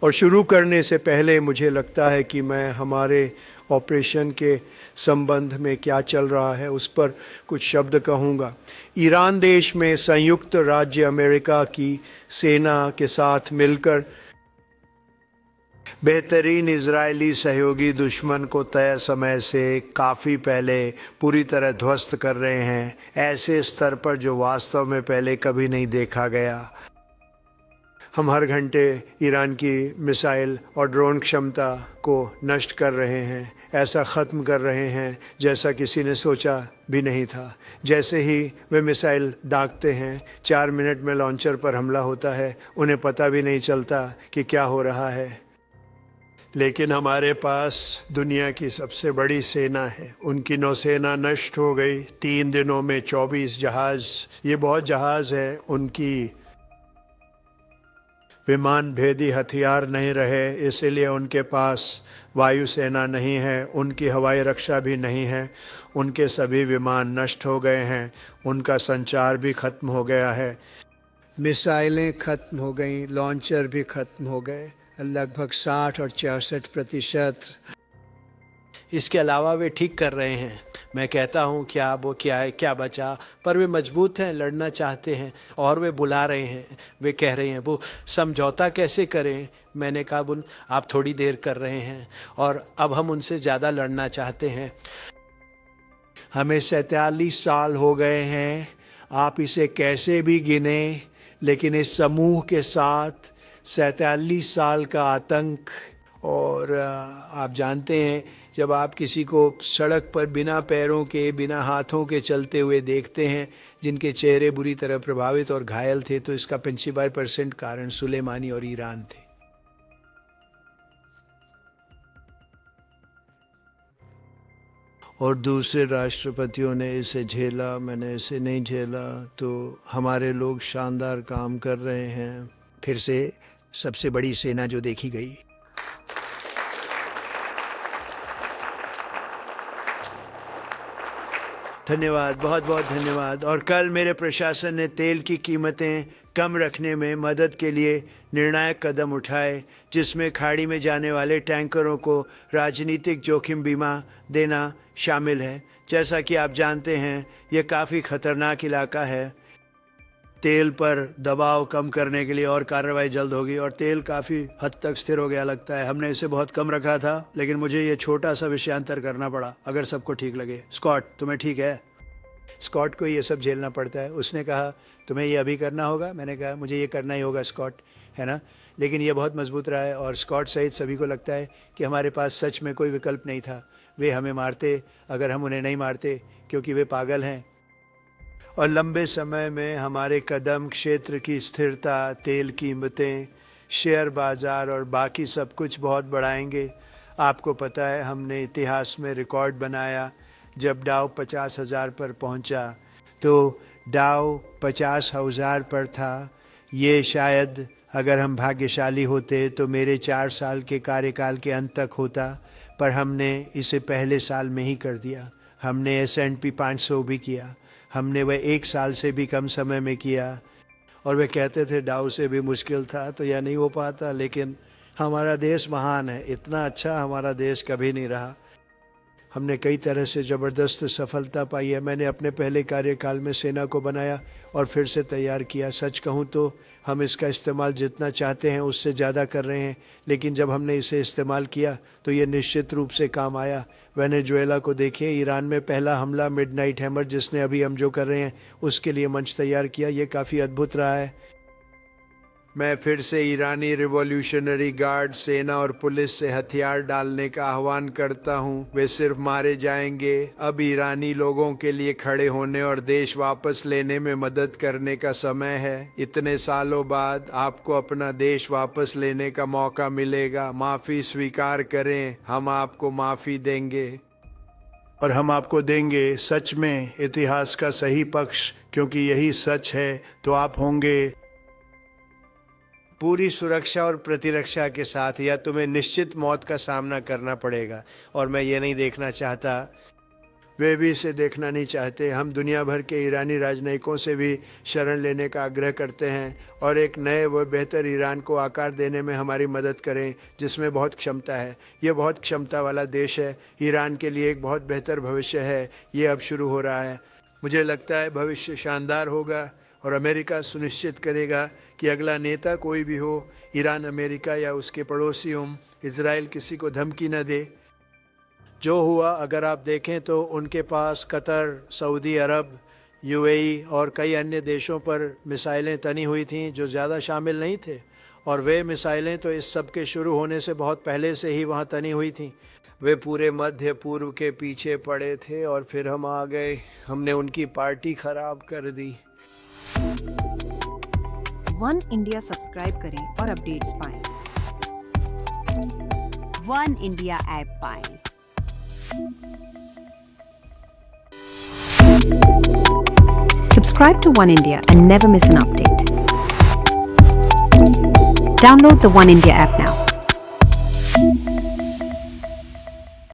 और शुरू करने से पहले मुझे लगता है कि मैं हमारे ऑपरेशन के संबंध में क्या चल रहा है उस पर कुछ शब्द कहूँगा। ईरान देश में संयुक्त राज्य अमेरिका की सेना के साथ मिलकर बेहतरीन इजरायली सहयोगी दुश्मन को तय समय से काफ़ी पहले पूरी तरह ध्वस्त कर रहे हैं, ऐसे स्तर पर जो वास्तव में पहले कभी नहीं देखा गया। हम हर घंटे ईरान की मिसाइल और ड्रोन क्षमता को नष्ट कर रहे हैं, ऐसा ख़त्म कर रहे हैं जैसा किसी ने सोचा भी नहीं था। जैसे ही वे मिसाइल दागते हैं 4 मिनट में लॉन्चर पर हमला होता है, उन्हें पता भी नहीं चलता कि क्या हो रहा है। लेकिन हमारे पास दुनिया की सबसे बड़ी सेना है, उनकी नौसेना नष्ट हो गई 3 दिनों में 24 जहाज़। ये बहुत जहाज़ हैं, उनकी विमान भेदी हथियार नहीं रहे, इसलिए उनके पास वायुसेना नहीं है, उनकी हवाई रक्षा भी नहीं है, उनके सभी विमान नष्ट हो गए हैं, उनका संचार भी ख़त्म हो गया है, मिसाइलें ख़त्म हो गई, लॉन्चर भी ख़त्म हो गए, लगभग 60 और 66%। इसके अलावा वे ठीक कर रहे हैं। मैं कहता हूँ क्या वो क्या है, क्या बचा, पर वे मजबूत हैं, लड़ना चाहते हैं और वे बुला रहे हैं। वे कह रहे हैं वो समझौता कैसे करें। मैंने कहा बुन आप थोड़ी देर कर रहे हैं और अब हम उनसे ज़्यादा लड़ना चाहते हैं। हमें 47 साल हो गए हैं, आप इसे कैसे भी गिने, लेकिन इस समूह के साथ 47 साल का आतंक। और आप जानते हैं जब आप किसी को सड़क पर बिना पैरों के, बिना हाथों के चलते हुए देखते हैं, जिनके चेहरे बुरी तरह प्रभावित और घायल थे, तो इसका 95% कारण सुलेमानी और ईरान थे। और दूसरे राष्ट्रपतियों ने इसे झेला, मैंने इसे नहीं झेला। तो हमारे लोग शानदार काम कर रहे हैं। फिर से सबसे बड़ी सेना जो देखी गई। धन्यवाद, बहुत बहुत धन्यवाद। और कल मेरे प्रशासन ने तेल की कीमतें कम रखने में मदद के लिए निर्णायक कदम उठाए, जिसमें खाड़ी में जाने वाले टैंकरों को राजनीतिक जोखिम बीमा देना शामिल है। जैसा कि आप जानते हैं यह काफ़ी ख़तरनाक इलाका है। तेल पर दबाव कम करने के लिए और कार्रवाई जल्द होगी। और तेल काफ़ी हद तक स्थिर हो गया लगता है। हमने इसे बहुत कम रखा था, लेकिन मुझे ये छोटा सा विषयांतर करना पड़ा, अगर सबको ठीक लगे। स्कॉट, तुम्हें ठीक है? स्कॉट को ये सब झेलना पड़ता है। उसने कहा तुम्हें ये अभी करना होगा। मैंने कहा मुझे ये करना ही होगा स्कॉट, है ना। लेकिन ये बहुत मजबूत रहा है और स्कॉट सहित सभी को लगता है कि हमारे पास सच में कोई विकल्प नहीं था। वे हमें मारते अगर हम उन्हें नहीं मारते, क्योंकि वे पागल हैं। और लंबे समय में हमारे कदम क्षेत्र की स्थिरता, तेल कीमतें, शेयर बाज़ार और बाकी सब कुछ बहुत बढ़ाएंगे। आपको पता है हमने इतिहास में रिकॉर्ड बनाया। जब डाउ 50,000 पर पहुंचा, तो डाउ 50,000 पर था। ये शायद अगर हम भाग्यशाली होते तो मेरे 4 साल के कार्यकाल के अंत तक होता, पर हमने इसे पहले साल में ही कर दिया। हमने S&P 500 भी किया, हमने वह 1 साल से भी कम समय में किया। और वे कहते थे डाउ से भी मुश्किल था, तो यह नहीं हो पाता। लेकिन हमारा देश महान है, इतना अच्छा हमारा देश कभी नहीं रहा। हमने कई तरह से ज़बरदस्त सफलता पाई है। मैंने अपने पहले कार्यकाल में सेना को बनाया और फिर से तैयार किया। सच कहूँ तो हम इसका इस्तेमाल जितना चाहते हैं उससे ज़्यादा कर रहे हैं, लेकिन जब हमने इसे इस्तेमाल किया तो ये निश्चित रूप से काम आया। वेनेजुएला को देखिए, ईरान में पहला हमला मिडनाइट हैमर, जिसने अभी हम जो कर रहे हैं उसके लिए मंच तैयार किया, ये काफ़ी अद्भुत रहा है। मैं फिर से ईरानी रिवॉल्यूशनरी गार्ड, सेना और पुलिस से हथियार डालने का आह्वान करता हूं। वे सिर्फ मारे जाएंगे। अब ईरानी लोगों के लिए खड़े होने और देश वापस लेने में मदद करने का समय है। इतने सालों बाद आपको अपना देश वापस लेने का मौका मिलेगा। माफ़ी स्वीकार करें, हम आपको माफ़ी देंगे और हम आपको देंगे सच में इतिहास का सही पक्ष, क्योंकि यही सच है। तो आप होंगे पूरी सुरक्षा और प्रतिरक्षा के साथ, या तुम्हें निश्चित मौत का सामना करना पड़ेगा। और मैं ये नहीं देखना चाहता वे भी इसे देखना नहीं चाहते। हम दुनिया भर के ईरानी राजनयिकों से भी शरण लेने का आग्रह करते हैं और एक नए व बेहतर ईरान को आकार देने में हमारी मदद करें जिसमें बहुत क्षमता है। ये बहुत क्षमता वाला देश है। ईरान के लिए एक बहुत बेहतर भविष्य है। ये अब शुरू हो रहा है। मुझे लगता है भविष्य शानदार होगा और अमेरिका सुनिश्चित करेगा कि अगला नेता कोई भी हो, ईरान, अमेरिका या उसके पड़ोसियों इजराइल किसी को धमकी न दे। जो हुआ, अगर आप देखें तो उनके पास कतर, सऊदी अरब, यूएई और कई अन्य देशों पर मिसाइलें तनी हुई थीं जो ज़्यादा शामिल नहीं थे, और वे मिसाइलें तो इस सब के शुरू होने से बहुत पहले से ही वहाँ तनी हुई थीं। वे पूरे मध्य पूर्व के पीछे पड़े थे और फिर हम आ गए। हमने उनकी पार्टी खराब कर दी। वन इंडिया सब्सक्राइब करें और अपडेट्स पाएं। वन इंडिया ऐप पाएं। Subscribe to One India and never miss an update. Download the One India app now.